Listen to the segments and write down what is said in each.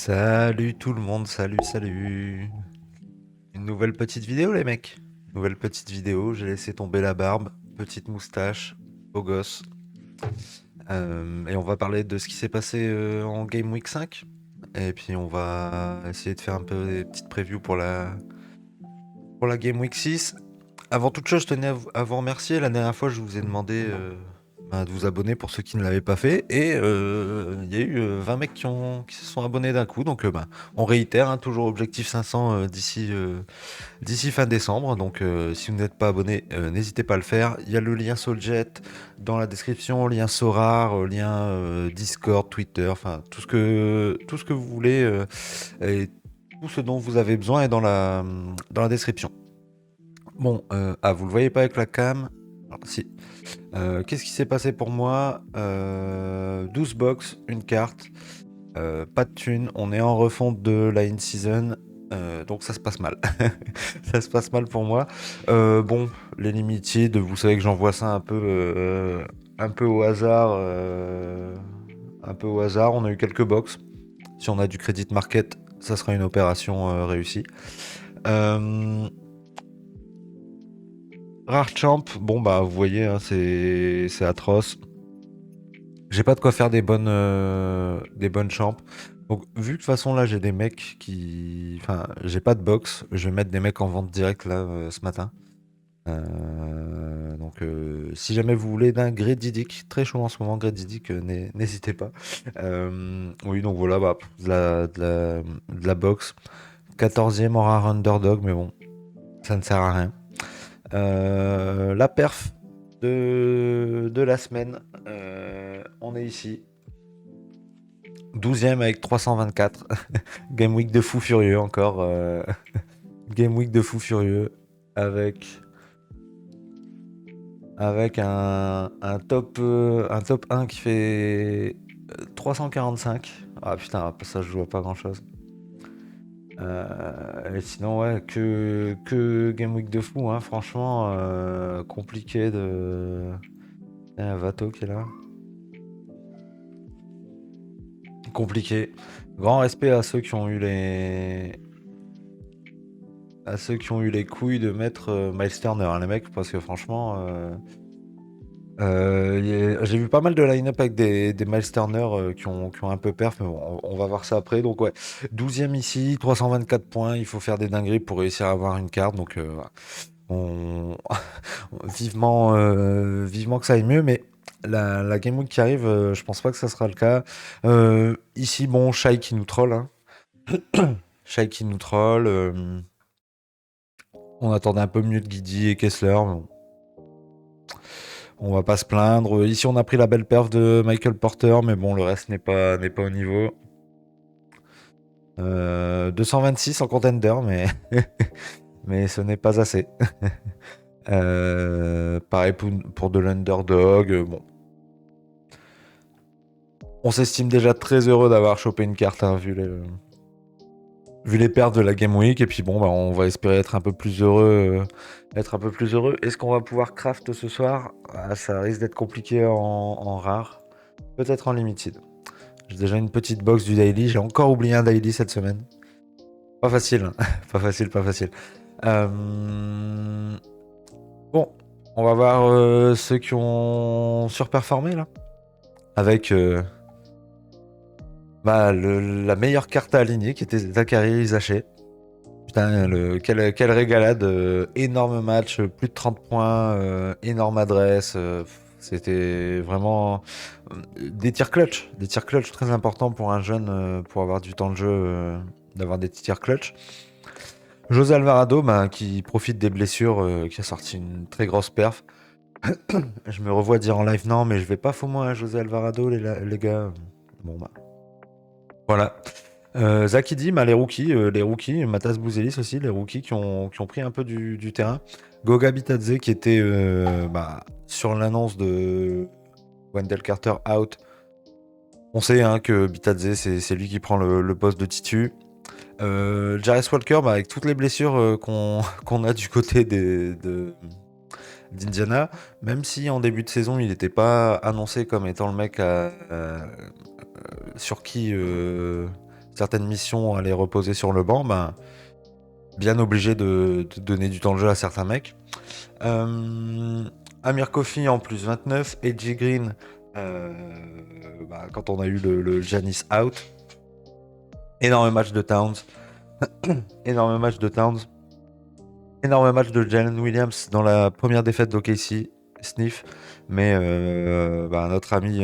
Salut tout le monde, salut. Une nouvelle petite vidéo les mecs. Nouvelle petite vidéo, j'ai laissé tomber la barbe, petite moustache, beau gosse. Et on va parler de ce qui s'est passé en Game Week 5. Et puis on va essayer de faire un peu des petites previews pour la Game Week 6. Avant toute chose, je tenais à vous remercier. La dernière fois, je vous ai demandé de vous abonner pour ceux qui ne l'avaient pas fait. Et il y a eu 20 mecs qui se sont abonnés d'un coup. Donc on réitère, hein, toujours objectif 500 d'ici fin décembre. Donc si vous n'êtes pas abonné, n'hésitez pas à le faire. Il y a le lien Souljet dans la description, lien Sorar, lien Discord, Twitter, enfin tout ce que vous voulez. Et tout ce dont vous avez besoin est dans la description. Bon, vous le voyez pas avec la cam? Alors, si. Qu'est-ce qui s'est passé pour moi? 12 box, une carte, pas de thune, on est en refonte de la in-season, donc ça se passe mal. Ça se passe mal pour moi. Bon, les limited, vous savez que j'envoie ça un peu au hasard. Un peu au hasard, on a eu quelques box. Si on a du credit market, ça sera une opération réussie. Euh, Rare champ, bon bah vous voyez, hein, c'est atroce. J'ai pas de quoi faire des bonnes champs. Donc vu que de toute façon là j'ai des mecs qui... Enfin j'ai pas de box, je vais mettre des mecs en vente directe là ce matin. Si jamais vous voulez d'un Gredidic, très chaud en ce moment Gredidic, n'hésitez pas. Oui donc voilà, bah, de la box. 14e en rare underdog, mais bon, ça ne sert à rien. La perf de la semaine, on est ici. 12e avec 324. Game week de fou furieux encore. Game week de fou furieux avec, avec un top 1 qui fait 345. Ah putain, ça je vois pas grand chose. Et sinon, ouais, que Game Week de fou, hein, franchement, compliqué de. Il y a un Vato qui est là. Compliqué. Grand respect à ceux qui ont eu les couilles de mettre Miles Turner, hein, les mecs, parce que franchement, j'ai vu pas mal de line-up avec des Miles Turner qui ont un peu perf, mais bon, on va voir ça après. Donc ouais, 12e ici, 324 points, il faut faire des dingueries pour réussir à avoir une carte, donc voilà. On... vivement que ça aille mieux, mais la Game Week qui arrive, je pense pas que ça sera le cas. Ici, bon, Shai qui nous troll, hein. Shai qui nous troll. On attendait un peu mieux de Guidi et Kessler, mais bon, on va pas se plaindre. Ici, on a pris la belle perf de Michael Porter, mais bon, le reste n'est pas au niveau. 226 en contender, mais, mais ce n'est pas assez. Pareil pour de l'underdog. Bon, on s'estime déjà très heureux d'avoir chopé une carte, hein, vu les pertes de la Game Week. Et puis bon, bah, on va espérer être un peu plus heureux. Est-ce qu'on va pouvoir craft ce soir? Ça risque d'être compliqué en rare. Peut-être en limited. J'ai déjà une petite box du daily. J'ai encore oublié un daily cette semaine. Pas facile, hein. Pas facile, pas facile. Bon, on va voir ceux qui ont surperformé là. Avec la meilleure carte à aligner qui était Zachary Zaché. Putain, quelle régalade. Énorme match, plus de 30 points, énorme adresse. C'était vraiment des tirs clutch. Des tirs clutch très importants pour un jeune, pour avoir du temps de jeu, d'avoir des tirs clutch. José Alvarado, qui profite des blessures, qui a sorti une très grosse perf. Je me revois dire en live, non, mais je vais pas faux moi, José Alvarado, les gars. Bon, bah. Voilà. Zakidi, les rookies, Matas Bouzelis aussi, les rookies qui ont pris un peu du terrain. Goga Bitadze qui était sur l'annonce de Wendell Carter out. On sait, hein, que Bitadze, c'est lui qui prend le poste de Titu. Jarvis Walker, avec toutes les blessures qu'on a du côté d'Indiana, même si en début de saison il n'était pas annoncé comme étant le mec sur qui certaines missions allaient reposer sur le banc, ben, bien obligé de donner du temps de jeu à certains mecs. Amir Kofi en plus 29, AJ Green, quand on a eu le Giannis out, énorme match de Towns, énorme match de Towns, énorme match de Jalen Williams dans la première défaite d'OKC, sniff, mais notre ami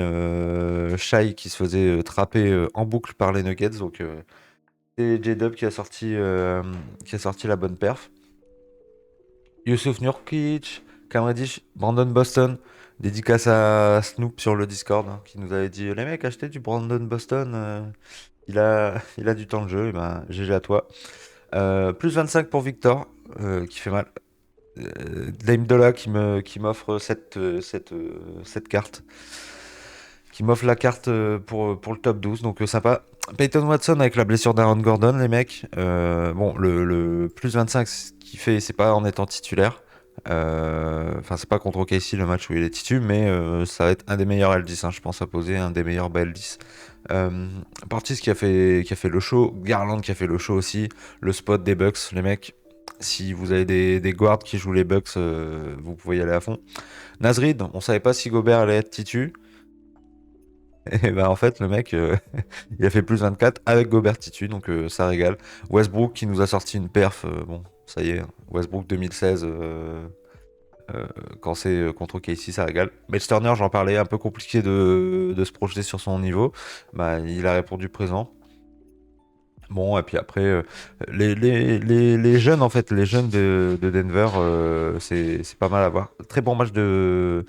Shai qui se faisait trapper en boucle par les Nuggets, donc c'est J-Dub qui a sorti la bonne perf. Yusuf Nurkic, Cam Reddish, Brandon Boston, dédicace à Snoop sur le Discord, hein, qui nous avait dit les mecs, achetez du Brandon Boston, il a du temps de jeu, et ben GG à toi. Plus 25 pour Victor, qui fait mal. Dame Dolla qui m'offre cette carte. Qui m'offre la carte pour le top 12, donc sympa. Peyton Watson avec la blessure d'Aaron Gordon, les mecs. Bon, le plus 25, ce qu'il fait, c'est pas en étant titulaire. Enfin, c'est pas contre OKC le match où il est titu, mais ça va être un des meilleurs L10, hein, je pense, à poser, un des meilleurs L10. Portis qui a fait le show, Garland qui a fait le show aussi, le spot des Bucks, les mecs. Si vous avez des guards qui jouent les Bucks, vous pouvez y aller à fond. Nasrid, on savait pas si Gobert allait être titu. Et ben en fait, le mec, il a fait plus 24 avec Gobert titu, donc ça régale. Westbrook qui nous a sorti une perf, bon, ça y est, Westbrook 2016, quand c'est contre OKC, ça régale. Miles Turner, j'en parlais, un peu compliqué de se projeter sur son niveau. Bah, il a répondu présent. Bon, et puis après, les jeunes, en fait, les jeunes de Denver, c'est pas mal à voir. Très bon match de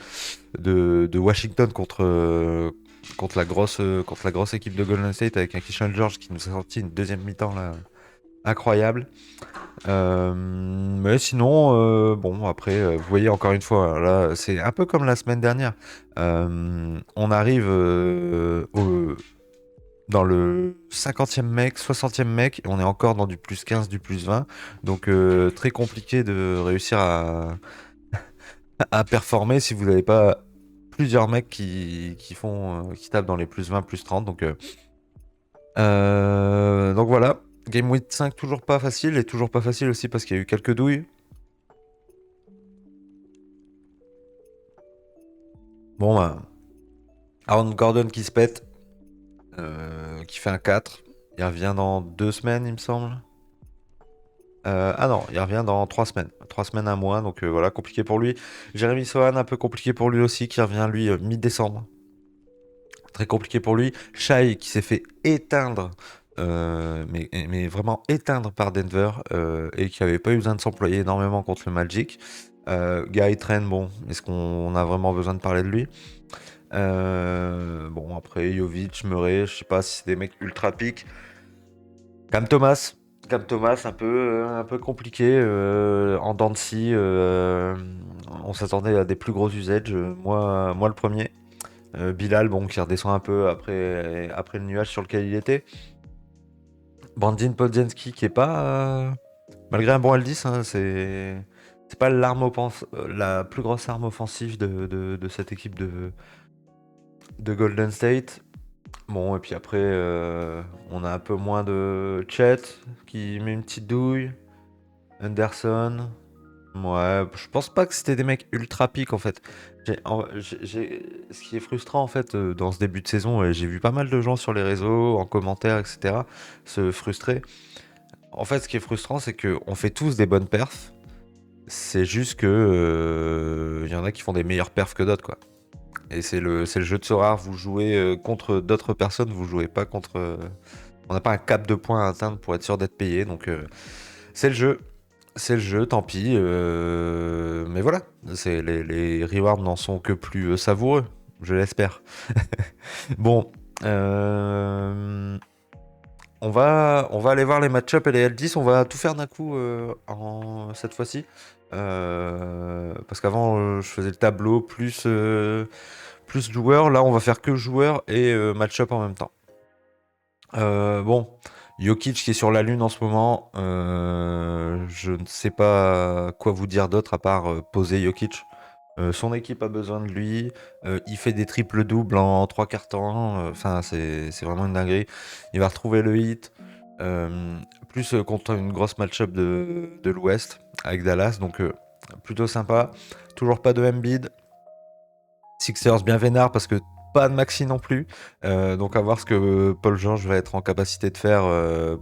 Washington contre la grosse équipe de Golden State avec un Christian George qui nous a sorti une deuxième mi-temps là, incroyable. Mais sinon, bon, après, vous voyez encore une fois, là, c'est un peu comme la semaine dernière. On arrive dans le 50e mec, 60e mec, et on est encore dans du plus 15, du plus 20. Donc, très compliqué de réussir à performer si vous n'avez pas plusieurs mecs qui qui tapent dans les plus 20, plus 30. Donc voilà. Game Week 5 toujours pas facile, et toujours pas facile aussi parce qu'il y a eu quelques douilles. Bon bah, Aaron Gordon qui se pète, qui fait un 4. Il revient dans 2 semaines, il me semble. Ah non, il revient dans 3 semaines. 3 semaines, un mois, donc voilà, compliqué pour lui. Jérémy Sohan, un peu compliqué pour lui aussi, qui revient lui mi-décembre. Très compliqué pour lui. Shai qui s'est fait éteindre, mais vraiment éteindre par Denver, et qui avait pas eu besoin de s'employer énormément contre le Magic. Guy Trent, bon, est-ce qu'on a vraiment besoin de parler de lui? Bon, après, Jovic, Murray, je sais pas si c'est des mecs ultra piques. Cam Thomas. Cam Thomas, un peu compliqué, en dents de scie, on s'attendait à des plus gros usages, moi le premier. Bilal, bon, qui redescend un peu après le nuage sur lequel il était. Brandin Podziemski qui est pas, malgré un bon L10, hein, c'est pas la plus grosse arme offensive de cette équipe de Golden State. Bon, et puis après, on a un peu moins de Chet qui met une petite douille. Anderson. Ouais, je pense pas que c'était des mecs ultra piques en fait. Ce qui est frustrant en fait, dans ce début de saison, j'ai vu pas mal de gens sur les réseaux, en commentaire, etc., se frustrer. En fait, ce qui est frustrant, c'est qu'on fait tous des bonnes perfs. C'est juste que y en a qui font des meilleures perfs que d'autres, quoi. Et c'est le jeu de Sorare, vous jouez contre d'autres personnes, vous jouez pas contre. On n'a pas un cap de points à atteindre pour être sûr d'être payé, donc c'est le jeu. C'est le jeu, tant pis. Mais voilà, les rewards n'en sont que plus savoureux, je l'espère. Bon, on va aller voir les match-up et les L10. On va tout faire d'un coup cette fois-ci. Parce qu'avant, je faisais le tableau plus joueurs. Là, on va faire que joueurs et match-up en même temps. Bon, Jokic qui est sur la lune en ce moment. Je ne sais pas quoi vous dire d'autre à part poser Jokic. Son équipe a besoin de lui. Il fait des triples doubles en 3 quarts temps. Enfin, c'est vraiment une dinguerie. Il va retrouver le hit. Plus contre une grosse match-up de l'Ouest avec Dallas, donc plutôt sympa. Toujours pas de Embiid. Sixers bien vénard parce que pas de Maxi non plus. Donc à voir ce que Paul George va être en capacité de faire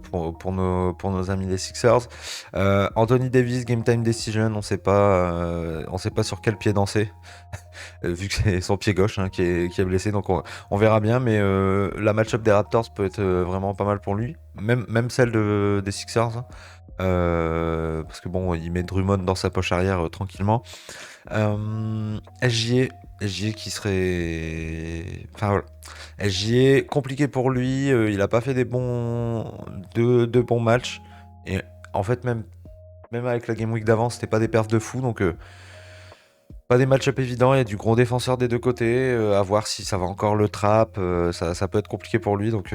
pour nos amis les Sixers. Anthony Davis, Game Time Decision, on sait pas sur quel pied danser. Vu que c'est son pied gauche hein, qui est blessé, donc on verra bien. Mais la match-up des Raptors peut être vraiment pas mal pour lui, même celle des Sixers. Hein. Parce que bon, il met Drummond dans sa poche arrière tranquillement. SGA, SGA qui serait. Enfin voilà. SGA, compliqué pour lui. Il a pas fait deux bons matchs. Et en fait, même avec la Game Week d'avant, c'était pas des perfs de fou. Donc, pas des match-up évidents. Il y a du gros défenseur des deux côtés. À voir si ça va encore le trap. Ça peut être compliqué pour lui. Donc,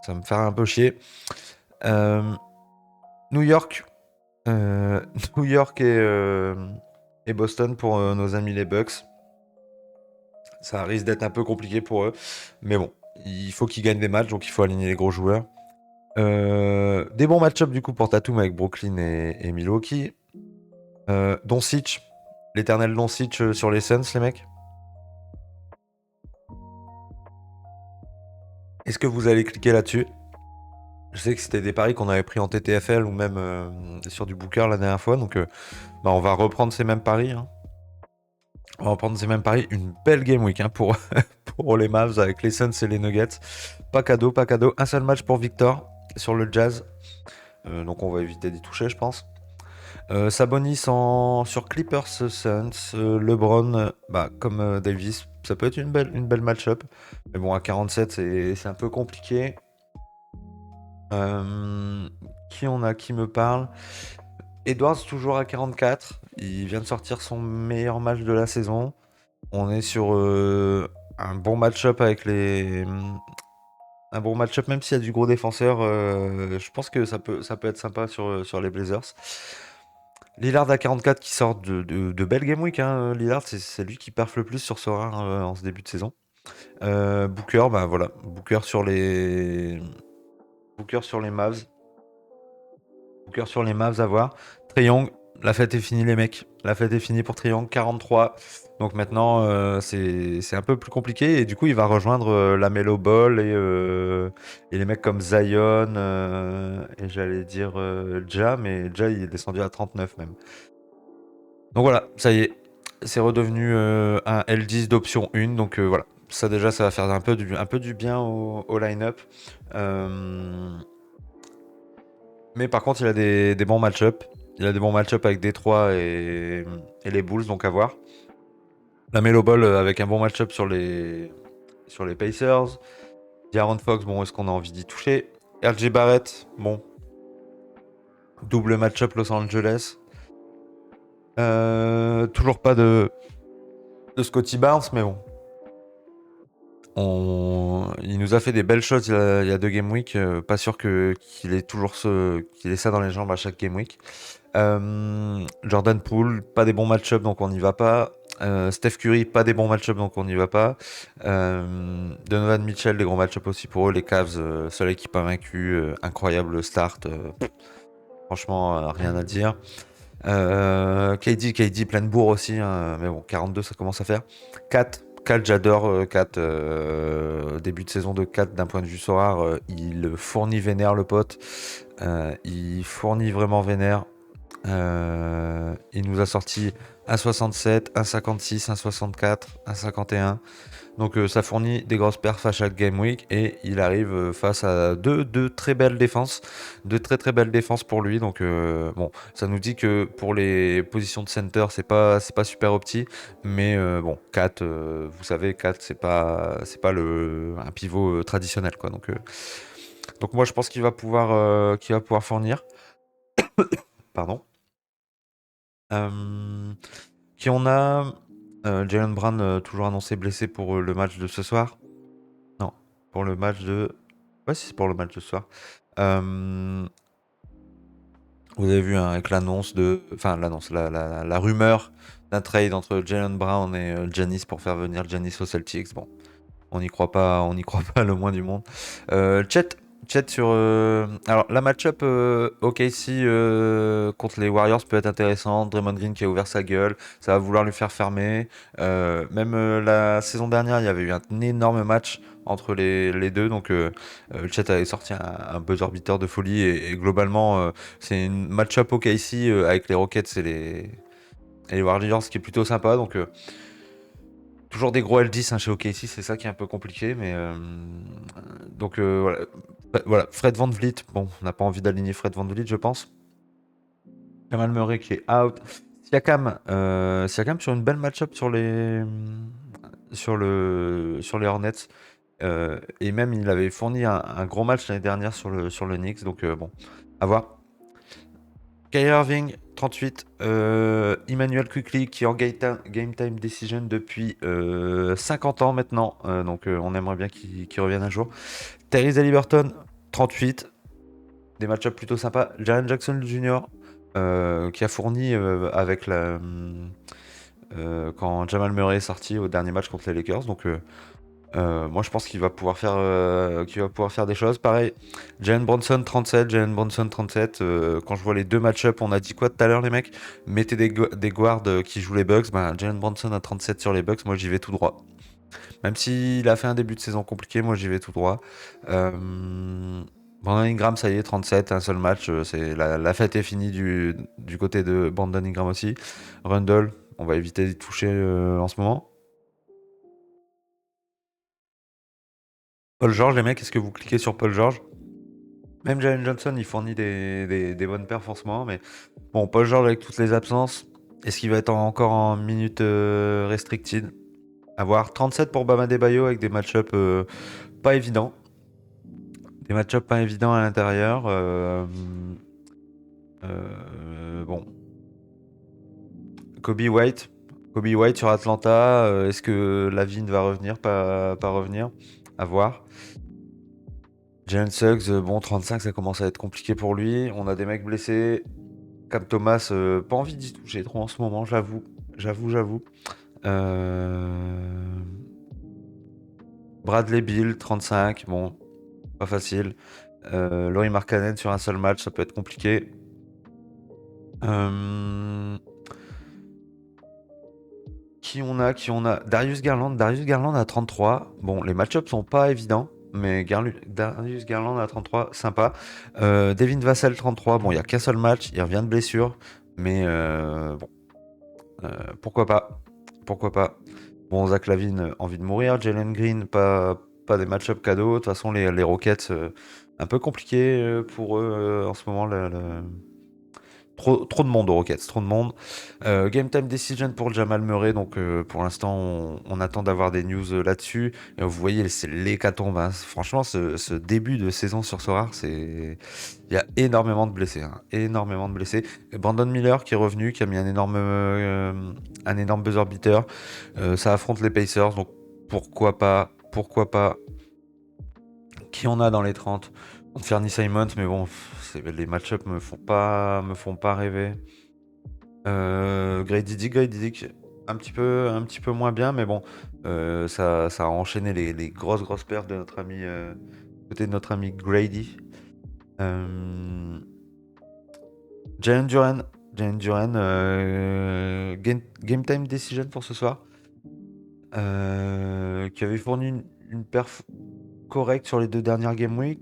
ça me fait un peu chier. New York. New York et Boston pour nos amis les Bucks. Ça risque d'être un peu compliqué pour eux. Mais bon, il faut qu'ils gagnent des matchs, donc il faut aligner les gros joueurs. Des bons match-up du coup pour Tatum avec Brooklyn et Milwaukee. Doncic, l'éternel Doncic sur les Suns, les mecs. Est-ce que vous allez cliquer là-dessus? Je sais que c'était des paris qu'on avait pris en TTFL ou même sur du Booker la dernière fois, donc on va reprendre ces mêmes paris. Hein. On va reprendre ces mêmes paris. Une belle game week hein, pour les Mavs avec les Suns et les Nuggets. Pas cadeau, pas cadeau. Un seul match pour Victor sur le Jazz. Donc on va éviter d'y toucher, je pense. Sabonis sur Clippers Suns. LeBron, comme Davis, ça peut être une belle match-up. Mais bon, à 47, c'est un peu compliqué. Qui on a qui me parle? Edwards toujours à 44. Il vient de sortir son meilleur match de la saison. On est sur un bon match-up avec les. Un bon match-up, même s'il y a du gros défenseur. Je pense que ça peut être sympa sur les Blazers. Lillard à 44 qui sort de belles game week. Hein. Lillard, c'est lui qui perf le plus sur ce rare en ce début de saison. Booker, bah voilà. Booker sur les Mavs. Booker sur les Mavs à voir. Trae Young, la fête est finie les mecs. La fête est finie pour Trae Young, 43. Donc maintenant c'est un peu plus compliqué et du coup il va rejoindre la Melo Ball et les mecs comme Zion et j'allais dire Ja, mais Ja il est descendu à 39 même. Donc voilà, ça y est, c'est redevenu un L10 d'option 1, donc voilà. Ça déjà ça va faire un peu du bien au line-up. Mais par contre, il a des bons match-up. Il a des bons match-up avec Détroit et les Bulls, donc à voir. La Melo Ball avec un bon match-up sur les Pacers. D'Aaron Fox, bon, est-ce qu'on a envie d'y toucher? RJ Barrett, bon. Double match-up Los Angeles. Toujours pas de Scotty Barnes, mais bon. Il nous a fait des belles choses il y a deux Game Week. Pas sûr qu'il ait ça dans les jambes à chaque Game Week. Jordan Poole, pas des bons match-up donc on n'y va pas. Steph Curry, pas des bons match-up donc on n'y va pas. Donovan Mitchell, des gros match-up aussi pour eux. Les Cavs, seule équipe invaincue, incroyable start. Franchement, rien à dire. KD pleine bourre aussi, hein, mais bon, 42 ça commence à faire. 4, j'adore 4. Début de saison de 4 d'un point de vue Sorar, il fournit vénère le pote. Il fournit vraiment vénère. Il nous a sorti 1,67, 1,56, 1,64, 1,51. Donc ça fournit des grosses perfs à chaque game week et il arrive face à deux très belles défenses, deux très belles défenses pour lui. Donc bon, ça nous dit que pour les positions de center, c'est pas super opti, mais bon, 4, vous savez, 4 c'est pas un pivot traditionnel quoi. Donc moi je pense qu'il va pouvoir fournir. Pardon. Qui on a Jalen Brown toujours annoncé blessé pour le match de ce soir. Non, pour le match de... Ouais, si c'est pour le match de ce soir. Vous avez vu hein, avec l'annonce de... Enfin, l'annonce, la rumeur d'un trade entre Jalen Brown et Giannis pour faire venir Giannis aux Celtics. Bon, on n'y croit pas le moins du monde. chat sur. Alors, la match-up OKC contre les Warriors peut être intéressante. Draymond Green qui a ouvert sa gueule, ça va vouloir lui faire fermer. Même la saison dernière, il y avait eu un énorme match entre les deux, donc le chat avait sorti un buzzer beater de folie. Et globalement, c'est une match-up OKC avec les Rockets et les Warriors qui est plutôt sympa. Donc, toujours des gros L10 hein, chez OKC, c'est ça qui est un peu compliqué, mais donc voilà. Voilà, Fred VanVleet, bon, on n'a pas envie d'aligner Fred VanVleet, je pense. Jamal Murray qui est out. Siakam sur une belle match-up sur les Hornets. Et même il avait fourni un gros match l'année dernière sur le Knicks, donc bon, à voir. Kyrie Irving, 38. Emmanuel Quickley qui est en game time decision depuis 50 ans maintenant. Donc on aimerait bien qu'il revienne un jour. Tyrese Haliburton, 38. Des match-ups plutôt sympas. Jaren Jackson Jr. Qui a fourni avec quand Jamal Murray est sorti au dernier match contre les Lakers. Donc moi je pense qu'il va pouvoir faire des choses. Pareil, Jalen Brunson 37. Quand je vois les deux match-up, on a dit quoi tout à l'heure les mecs? Mettez des guards qui jouent les Bucks. Ben, Jalen Brunson a 37 sur les Bucks, moi j'y vais tout droit. Même s'il a fait un début de saison compliqué, moi j'y vais tout droit. Brandon Ingram, ça y est, 37, un seul match. C'est la fête est finie du côté de Brandon Ingram aussi. Rundle, on va éviter d'y toucher en ce moment. Paul George, les mecs, est-ce que vous cliquez sur Paul George? Même Jalen Johnson, il fournit des bonnes perfs en ce moment, mais bon, Paul George avec toutes les absences, est-ce qu'il va être encore en minutes restricted? À voir. 37 pour Bam Adebayo avec des match-up pas évidents. Des match-up pas évidents à l'intérieur. Bon. Kobe White. Kobe White sur Atlanta. Est-ce que Lavine va revenir, pas revenir? À voir. Jalen Suggs, bon, 35, ça commence à être compliqué pour lui. On a des mecs blessés. Cam Thomas, pas envie d'y toucher trop en ce moment, j'avoue. J'avoue. Bradley Beal, 35, bon, pas facile. Laurie Markkanen sur un seul match, ça peut être compliqué. Qui on a? Darius Garland à 33. Bon, les match-ups sont pas évidents, mais Darius Garland à 33, sympa. Devin Vassell 33. Bon, il y a qu'un seul match, il revient de blessure, mais bon, pourquoi pas? Pourquoi pas? Bon, Zach Lavine, envie de mourir. Jalen Green, pas des match-ups cadeaux. De toute façon, les Rockets, un peu compliqué pour eux en ce moment. Trop de monde aux Rockets, trop de monde. Game time decision pour Jamal Murray, donc pour l'instant on attend d'avoir des news là-dessus. Vous voyez, c'est l'hécatombe, hein. Franchement, ce début de saison sur Sorare, il y a énormément de blessés, hein. Énormément de blessés. Brandon Miller qui est revenu, qui a mis un énorme buzzer beater. Ça affronte les Pacers, donc pourquoi pas, Qui on a dans les 30? On Fernie Simons, mais bon, les match-ups me font pas rêver. Grady Dick, un petit peu moins bien, mais bon, ça a enchaîné les grosses pertes de notre ami, côté de notre ami Grady. Jalen Duren, game time decision pour ce soir, qui avait fourni une perf correcte sur les 2 dernières game week.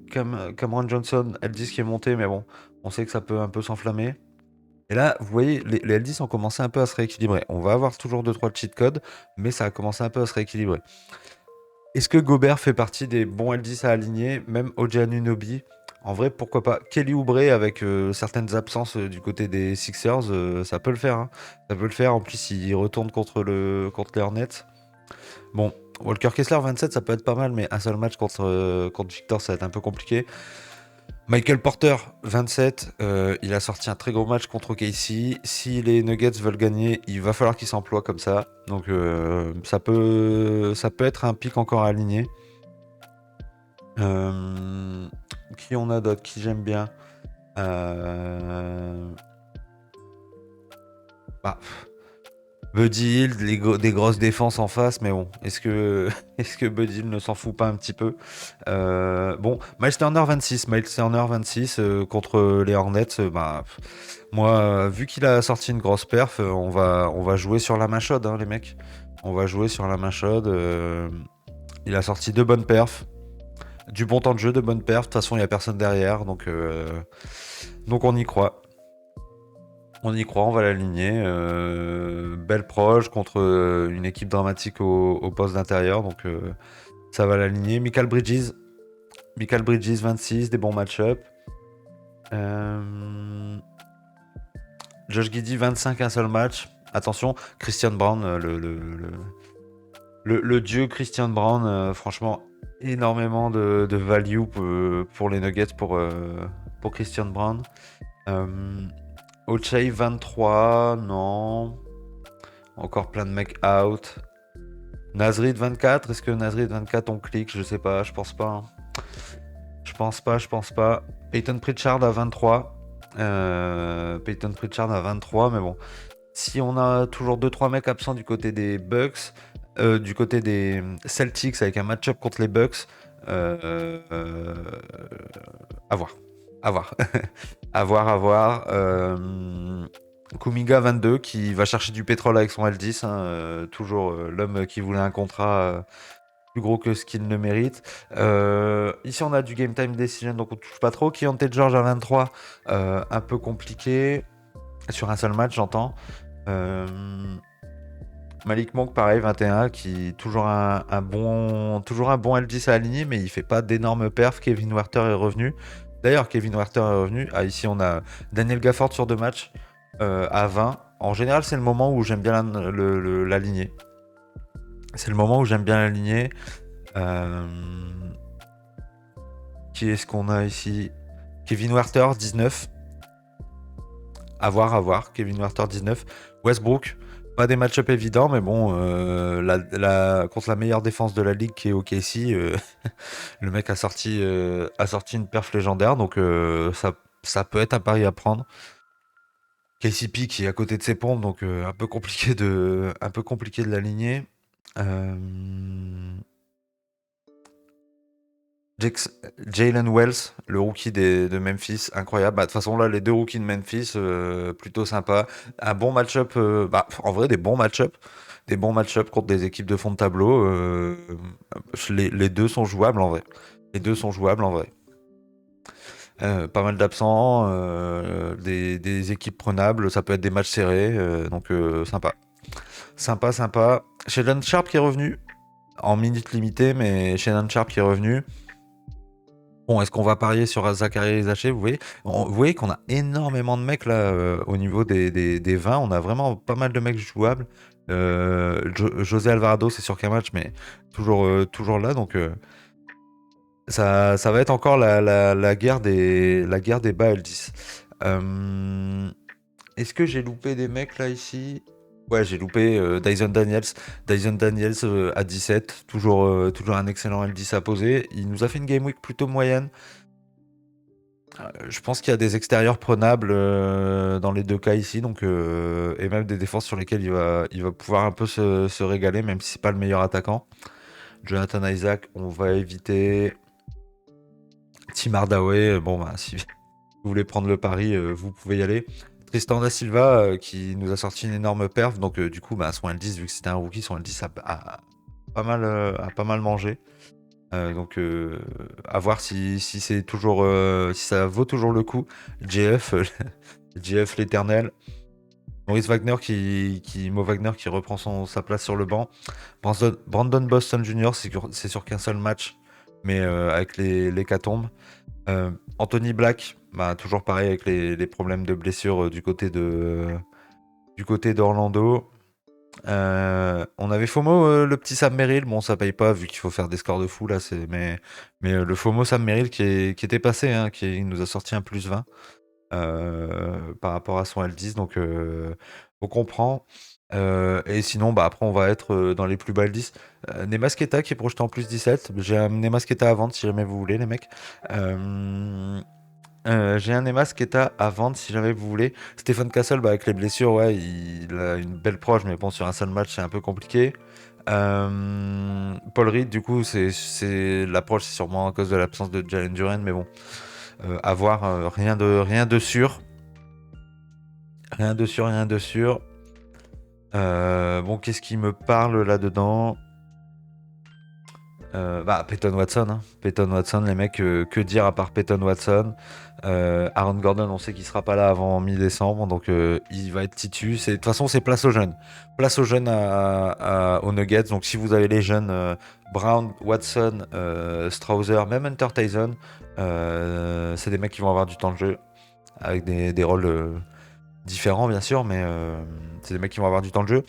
Cameron Johnson, L10 qui est monté, mais bon, on sait que ça peut un peu s'enflammer. Et là, vous voyez, les L10 ont commencé un peu à se rééquilibrer. On va avoir toujours 2-3 cheat codes, mais ça a commencé un peu à se rééquilibrer. Est-ce que Gobert fait partie des bons L10 à aligner? Même OG Anunoby? En vrai, pourquoi pas? Kelly Oubre avec certaines absences du côté des Sixers, ça peut le faire, hein. Ça peut le faire. En plus, il retourne contre les Hornets. Bon, Walker Kessler 27, ça peut être pas mal, mais un seul match contre Victor, ça va être un peu compliqué. Michael Porter, 27, il a sorti un très gros match contre OKC. Si les Nuggets veulent gagner, il va falloir qu'il s'emploie comme ça. Donc ça peut être un pic encore à aligner. Qui on a d'autres qui j'aime bien? Bah, Buddy Hield, des grosses défenses en face, mais bon, est-ce que, est-ce que Buddy Hield ne s'en fout pas un petit peu? Bon, Miles Turner 26, contre les Hornets, bah, moi, vu qu'il a sorti une grosse perf, on va jouer sur la main chaude, hein, les mecs. On va jouer sur la main chaude. Il a sorti deux bonnes perfs, du bon temps de jeu, de bonnes perfs. De toute façon, il n'y a personne derrière, donc on y croit. On y croit, on va l'aligner. Belle proche contre une équipe dramatique au poste d'intérieur, donc ça va l'aligner. Michael Bridges 26, des bons match-up. Josh Giddey 25, un seul match. Attention, Christian Brown, le dieu Christian Brown, franchement, énormément de value pour les Nuggets, pour Christian Brown. Ochai 23, non. Encore plein de mecs out. Nasrid 24, est-ce que Nasrid 24 on clique? Je sais pas, je pense pas. Hein. Je pense pas. Peyton Pritchard à 23. Peyton Pritchard à 23, mais bon. Si on a toujours 2-3 mecs absents du côté des Bucks, du côté des Celtics avec un match-up contre les Bucks, à voir. À voir. À voir. Kuminga 22 qui va chercher du pétrole avec son L10, hein, toujours l'homme qui voulait un contrat plus gros que ce qu'il ne mérite. Ici on a du game time decision donc on touche pas trop. Keontae George à 23, un peu compliqué sur un seul match j'entends. Malik Monk pareil 21 qui toujours un bon L10 à aligner mais il fait pas d'énormes perfs. Kevin Werther est revenu. D'ailleurs Kevin Werther est revenu. Ah, ici on a Daniel Gafford sur deux matchs. À 20. En général, c'est le moment où j'aime bien l'aligner. C'est le moment où j'aime bien l'aligner. Qui est-ce qu'on a ici? Kevin Werther, 19. À voir. Kevin Werther, 19. Westbrook, pas des match-up évidents, mais bon, contre la meilleure défense de la ligue qui est OKC, le mec a sorti une perf légendaire, donc ça peut être un pari à prendre. KCP qui est à côté de ses pompes, donc un peu compliqué de l'aligner. Jalen Wells, le rookie de Memphis, incroyable. Bah, de toute façon, là, les deux rookies de Memphis, plutôt sympa. Un bon match-up, en vrai, des bons match-up. Des bons match-up contre des équipes de fond de tableau. Les deux sont jouables en vrai. Les deux sont jouables en vrai. Pas mal d'absents, des équipes prenables, ça peut être des matchs serrés, donc sympa. Sympa. Sheldon Sharp qui est revenu, en minutes limitées, mais Sheldon Sharp qui est revenu. Bon, est-ce qu'on va parier sur Zachary Zaché? Vous voyez qu'on a énormément de mecs là au niveau des 20. On a vraiment pas mal de mecs jouables. José Alvarado, c'est sur qu'un match, mais toujours là. Donc ça va être encore la guerre des bas L10. Est-ce que j'ai loupé des mecs là ici? Ouais, j'ai loupé Dyson Daniels. Dyson Daniels à 17, toujours un excellent L10 à poser. Il nous a fait une game week plutôt moyenne. Je pense qu'il y a des extérieurs prenables dans les deux cas ici, donc et même des défenses sur lesquelles il va pouvoir un peu se régaler, même si c'est pas le meilleur attaquant. Jonathan Isaac, on va éviter. Tim Hardaway, bon bah si vous voulez prendre le pari, vous pouvez y aller. Tristan da Silva qui nous a sorti une énorme perf, donc du coup bah, son L10, vu que c'était un rookie, son L10 a pas mal mangé. Donc à voir si c'est toujours si ça vaut toujours le coup. JF JF l'éternel. Maurice Wagner Mo Wagner qui reprend sa place sur le banc. Brandon Boston Jr. c'est sur qu'un seul match, mais avec l'hécatombe. Anthony Black, bah, toujours pareil avec les problèmes de blessure du côté d'Orlando. On avait FOMO, le petit Sam Merrill. Bon, ça paye pas vu qu'il faut faire des scores de fou là. Mais le FOMO Sam Merrill qui était passé, hein, qui nous a sorti un plus 20 par rapport à son L10. Donc on comprend. Et sinon, bah, après, on va être dans les plus bas L10. Nemasketa qui est projeté en plus 17. J'ai un Nemasketa à vendre si jamais vous voulez, les mecs. J'ai un Emas Keita à vendre si jamais vous voulez. Stephen Castle, bah, avec les blessures, ouais, il a une belle proche, mais bon, sur un seul match, c'est un peu compliqué. Paul Reed, du coup, l'approche, c'est sûrement à cause de l'absence de Jalen Duren, mais bon, à voir, rien de sûr. Rien de sûr, rien de sûr. Bon, qu'est-ce qui me parle là-dedans? Bah, Peyton Watson, hein. Peyton Watson, les mecs, que dire à part Peyton Watson? Aaron Gordon, on sait qu'il sera pas là avant mi-décembre, donc il va être titu. De toute façon, c'est place aux jeunes. Place aux jeunes aux Nuggets. Donc si vous avez les jeunes Brown, Watson, Strouser, même Hunter Tyson, c'est des mecs qui vont avoir du temps de jeu avec des rôles différents, bien sûr, mais c'est des mecs qui vont avoir du temps de jeu.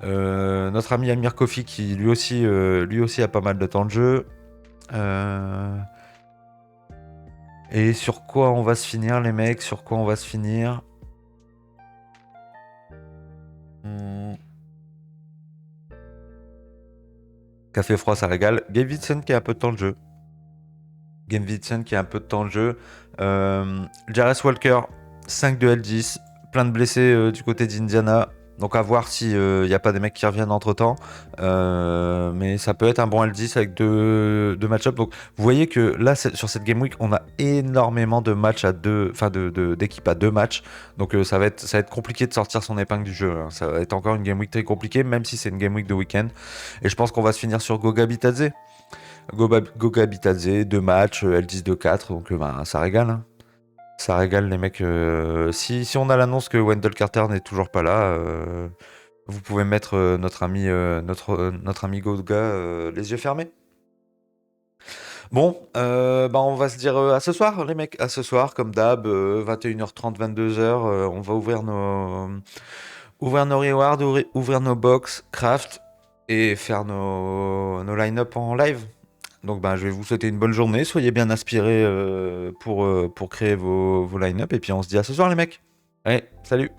Notre ami Amir Kofi qui lui aussi a pas mal de temps de jeu. Et sur quoi on va se finir, les mecs? Sur quoi on va se finir? Café froid, ça régale. Gabe Vincent qui a un peu de temps de jeu. Gabe Vincent qui a un peu de temps de jeu. Jarvis Walker, 5 de L10. Plein de blessés du côté d'Indiana. Donc à voir s'il n'y a pas des mecs qui reviennent entre temps. Mais ça peut être un bon L10 avec deux match-up. Donc vous voyez que là, sur cette Game Week, on a énormément de matchs à deux, enfin d'équipes à deux matchs. Donc ça va être compliqué de sortir son épingle du jeu, hein. Ça va être encore une Game Week très compliquée, même si c'est une Game Week de week-end. Et je pense qu'on va se finir sur Goga Bitadze. Goga Bitadze, deux matchs, L10 de 4. Donc bah, ça régale, hein. Ça régale les mecs. Si on a l'annonce que Wendell Carter n'est toujours pas là, vous pouvez mettre notre ami Goga les yeux fermés. Bon, bah on va se dire à ce soir, les mecs. À ce soir, comme d'hab, 21h30, 22h, on va ouvrir nos rewards, ouvrir nos box, craft et faire nos line-up en live. Donc ben, je vais vous souhaiter une bonne journée. Soyez bien inspirés pour créer vos line-up. Et puis on se dit à ce soir les mecs. Allez, salut!